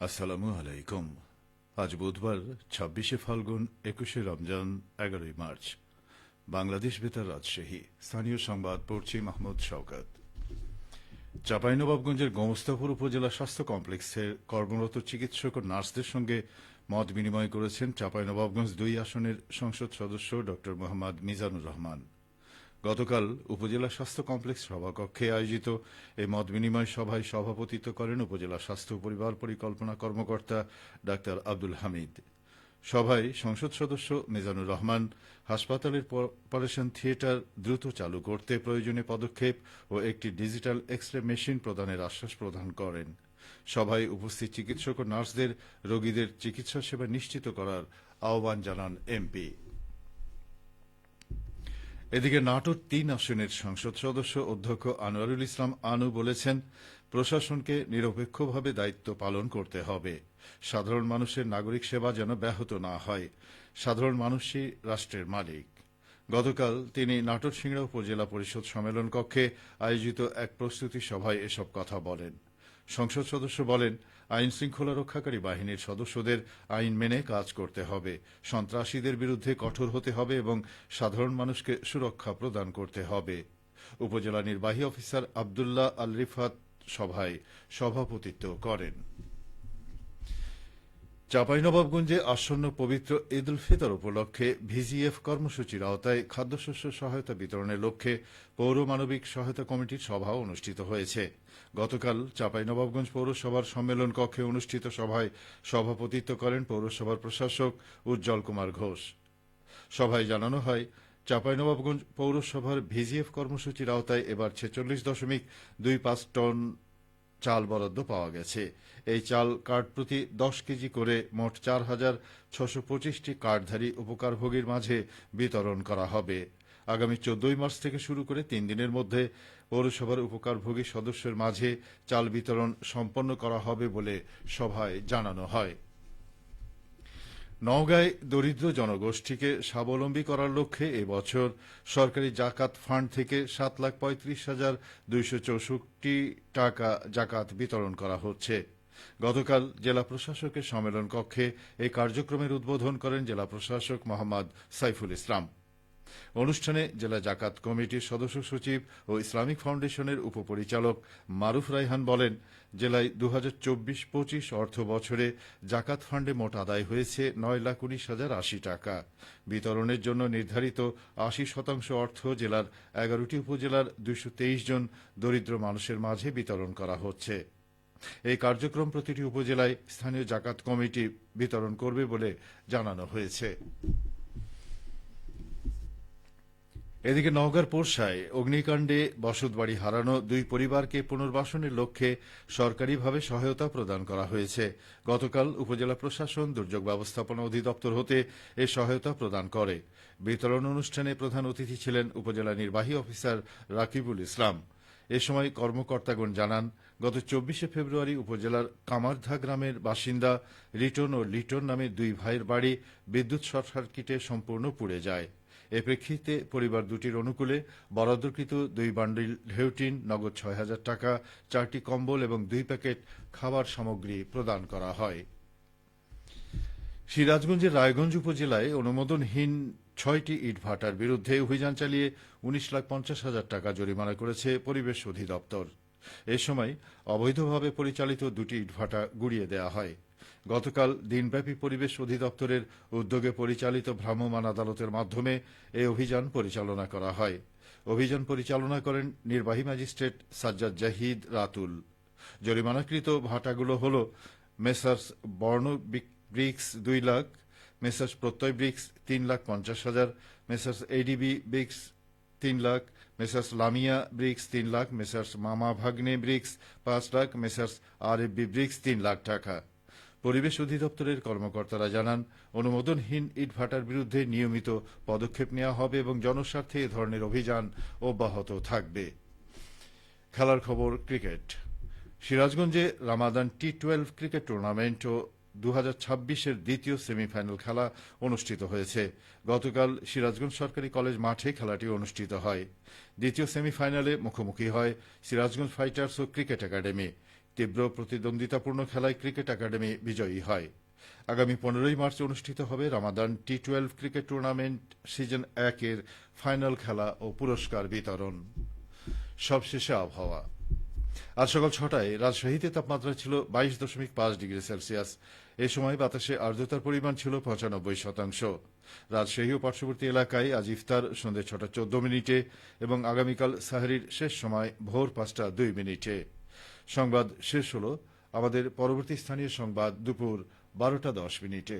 আসসালামু আলাইকুম। আজ বুধবার ২৬শে ফাল্গুন, ২১শে রমজান, ১১ই মার্চ। বাংলাদেশ বেতার রাজশাহী। স্থানীয় সংবাদ পড়ছি মাহমুদ শওকত। চাঁপাইনবাবগঞ্জের গোমস্তাপুর উপজেলা স্বাস্থ্য কমপ্লেক্সের কর্মরত চিকিৎসক ও নার্সদের সঙ্গে মত বিনিময় করেছেন চাঁপাইনবাবগঞ্জ ২ আসনের সংসদ সদস্য ড মোহাম্মদ মিজানুর রহমান। গতকাল উপজেলা স্বাস্থ্য কমপ্লেক্স সভাকক্ষে আয়োজিত এই মত বিনিময় সভায় সভাপতিত্ব করেন উপজেলা স্বাস্থ্য ও পরিবার পরিকল্পনা কর্মকর্তা ডাক্তার আব্দুল হামিদ। সভায় সংসদ সদস্য মিজানুর রহমান হাসপাতালের অপারেশন থিয়েটার দ্রুত চালু করতে প্রয়োজনীয় পদক্ষেপ ও একটি ডিজিটাল এক্স রে মেশিন প্রদানের আশ্বাস প্রদান করেন। সভায় উপস্থিত চিকিৎসক ও নার্সদের রোগীদের চিকিৎসা সেবা নিশ্চিত করার আহ্বান জানান এমপি। এদিকে নাটোর ৩ আসনের সংসদ সদস্য অধ্যক্ষ আনোয়ারুল ইসলাম আনু বলেছেন, প্রশাসনকে নিরপেক্ষভাবে দায়িত্ব পালন করতে হবে। সাধারণ মানুষের নাগরিক সেবা যেন ব্যাহত না হয়। সাধারণ মানুষই রাষ্ট্রের মালিক। গতকাল তিনি নাটোর সিংড়া উপজেলা পরিষদ সম্মেলন কক্ষে আয়োজিত এক প্রস্তুতি সভায় এসব কথা বলেন। সংসদ সদস্য বলেন, আইন শৃঙ্খলা রক্ষাকারী বাহিনীর সদস্যদের আইন মেনে কাজ করতে হবে, সন্ত্রাসীদের বিরুদ্ধে কঠোর হতে হবে এবং সাধারণ মানুষকে সুরক্ষা প্রদান করতে হবে। উপজেলা নির্বাহী অফিসার আবদুল্লাহ আল রিফাত সভায় সভাপতিত্ব করেন। চাঁপাইনবাবগঞ্জে আসন্ন পবিত্র ঈদ উল ফিতর উপলক্ষে ভিজিএফ কর্মসূচির আওতায় খাদ্যশস্য সহায়তা বিতরণের লক্ষ্যে পৌর মানবিক সহায়তা কমিটির সভা অনুষ্ঠিত হয়েছে। গতকাল চাঁপাইনবাবগঞ্জ পৌরসভার সম্মেলন কক্ষে অনুষ্ঠিত সভায় সভাপতিত্ব করেন পৌরসভার প্রশাসক উজ্জ্বল কুমার ঘোষ। সভায় জানানো হয়, চাঁপাইনবাবগঞ্জ পৌরসভার ভিজিএফ কর্মসূচির আওতায় এবার ৪৬.25 টন চাল বরাদ্দ পাওয়া গেছে। এই চাল কার্ড প্রতি ১০ কেজি করে মোট ৪,৬২৫টি কার্ডধারী উপকারভোগীর মাঝে বিতরণ করা হবে। আগামী ১৪ মার্চ থেকে শুরু করে ৩ দিনের মধ্যে পৌরসভার উপকারভোগী সদস্যের মাঝে চাল বিতরণ সম্পন্ন করা হবে বলে সভায় জানানো হয়। নওগাঁয় দরিদ্র জনগোষ্ঠীকে স্বাবলম্বী করার লক্ষ্যে এবছর সরকারি জাকাত ফান্ড থেকে ৭,৩৫,২৬৪ টাকা জাকাত বিতরণ করা হচ্ছে। গতকাল জেলা প্রশাসকের সম্মেলন কক্ষে এই কার্যক্রমের উদ্বোধন করেন জেলা প্রশাসক মোহাম্মদ সাইফুল ইসলাম। অনুষ্ঠানে জেলা জাকাত কমিটির সদস্য সচিব ও ইসলামিক ফাউন্ডেশনের উপপরিচালক মারুফ রায়হান বলেন, জেলায় ২০২৪-২৫ অর্থ বছরে জাকাত ফান্ডে মোট আদায় হয়েছে ৯,১৯,০৮০ টাকা। বিতরণের জন্য নির্ধারিত ৮০% অর্থ জেলার ১১টি উপজেলার ২২৩ জন দরিদ্র মানুষের মাঝে বিতরণ করা হচ্ছে। এই কার্যক্রম প্রতিটি উপজেলায় স্থানীয় জাকাত কমিটি বিতরণ করবে বলে জানানো হয়েছে। এদিকে নওগাঁর পোরশায় অগ্নিকাণ্ডে বসতবাড়ি হারানো ২ পরিবারকে পুনর্বাসনের লক্ষ্যে সরকারিভাবে সহায়তা প্রদান করা হয়েছে। গতকাল উপজেলা প্রশাসন দুর্যোগ ব্যবস্থাপনা অধিদপ্তর হতে এ সহায়তা প্রদান করে। বিতরণ অনুষ্ঠানে প্রধান অতিথি ছিলেন উপজেলা নির্বাহী অফিসার রাকিবুল ইসলাম। এ সময় কর্মকর্তাগণ জানান, গত ২৪শে ফেব্রুয়ারি উপজেলার কামারধা গ্রামের বাসিন্দা রিটন ও লিটন নামে ২ ভাইয়ের বাড়ি বিদ্যুৎ শর্ট সার্কিটে সম্পূর্ণ পুড়ে যায়। এ প্রেক্ষিতে পরিবার দুটির অনুকূলে বরাদ্দকৃত ২ বান্ডিল ঢেউটিন, নগদ ৬,০০০ টাকা, ৪টি কম্বল এবং ২ প্যাকেট খাবার সামগ্রী প্রদান করা হয়। সিরাজগঞ্জের রায়গঞ্জ উপজেলায় অনুমোদনহীন ৬টি ইটভাটার বিরুদ্ধে অভিযান চালিয়ে ১৯,৫০,০০০ টাকা জরিমানা করেছে পরিবেশ অধিদপ্তর। এ সময় অবৈধভাবে পরিচালিত ২টি ইটভাটা গুড়িয়ে দেওয়া হয়। গতকাল দিনব্যাপী পরিবেশ অধিদপ্তরের উদ্যোগে পরিচালিত ভ্রাম্যমাণ আদালতের মাধ্যমে এই অভিযান পরিচালনা করা হয়। অভিযান পরিচালনা করেন নির্বাহী ম্যাজিস্ট্রেট সাজ্জাদ জাহিদ রাতুল। জরিমানাকৃত ভাটাগুলো হল messrs Barna bricks ২ lakh, messrs Pratyay bricks ৩,৫০,০০০, messrs ADB bricks ৩ lakh, messrs Lamia bricks ৩ lakh, messrs Mama Bhagne bricks ৫ lakh, messrs RFB bricks ৩ lakh টাকা। পরিবেশ অধিদপ্তরের কর্মকর্তারা জানান, অনুমোদনহীন ইটভাটার বিরুদ্ধে নিয়মিত পদক্ষেপ নেওয়া হবে এবং জনস্বার্থে এ ধরনের অভিযান অব্যাহত থাকবে। খেলার খবর ক্রিকেট। সিরাজগঞ্জে রামাদান টি-12 ক্রিকেট টুর্নামেন্ট ও ২০২৬-এর দ্বিতীয় সেমিফাইনাল খেলা অনুষ্ঠিত হয়েছে। গতকাল সিরাজগঞ্জ সরকারি কলেজ মাঠে খেলাটি অনুষ্ঠিত হয়। দ্বিতীয় সেমিফাইনালে মুখোমুখি হয় সিরাজগঞ্জ ফাইটার্স ও ক্রিকেট একাডেমি। তীব্র প্রতিদ্বন্দ্বিতাপূর্ণ খেলায় ক্রিকেট একাডেমি বিজয়ী হয়। আগামী 15ই মার্চ অনুষ্ঠিত হবে রামাদান টি-12 ক্রিকেট টুর্নামেন্ট সিজন 1 এর ফাইনাল খেলা ও পুরস্কার বিতরণ। সবশেষে আবহাওয়া। আজ সকাল 6টায় রাজশাহীতে তাপমাত্রা ছিল 22.5 ডিগ্রি সেলসিয়াস। এ সময় বাতাসে আর্দ্রতার পরিমাণ ছিল 95%। রাজশাহী ও পার্শ্ববর্তী এলাকায় আজ ইফতার সন্ধ্যে 6টা 14 মিনিটে এবং আগামীকাল সাহরির শেষ সময় ভোর 5টা 2 মিনিটে। সংবাদ শেষ হল। আমাদের পরবর্তী স্থানীয় সংবাদ দুপুর 12টা 10 মিনিটে।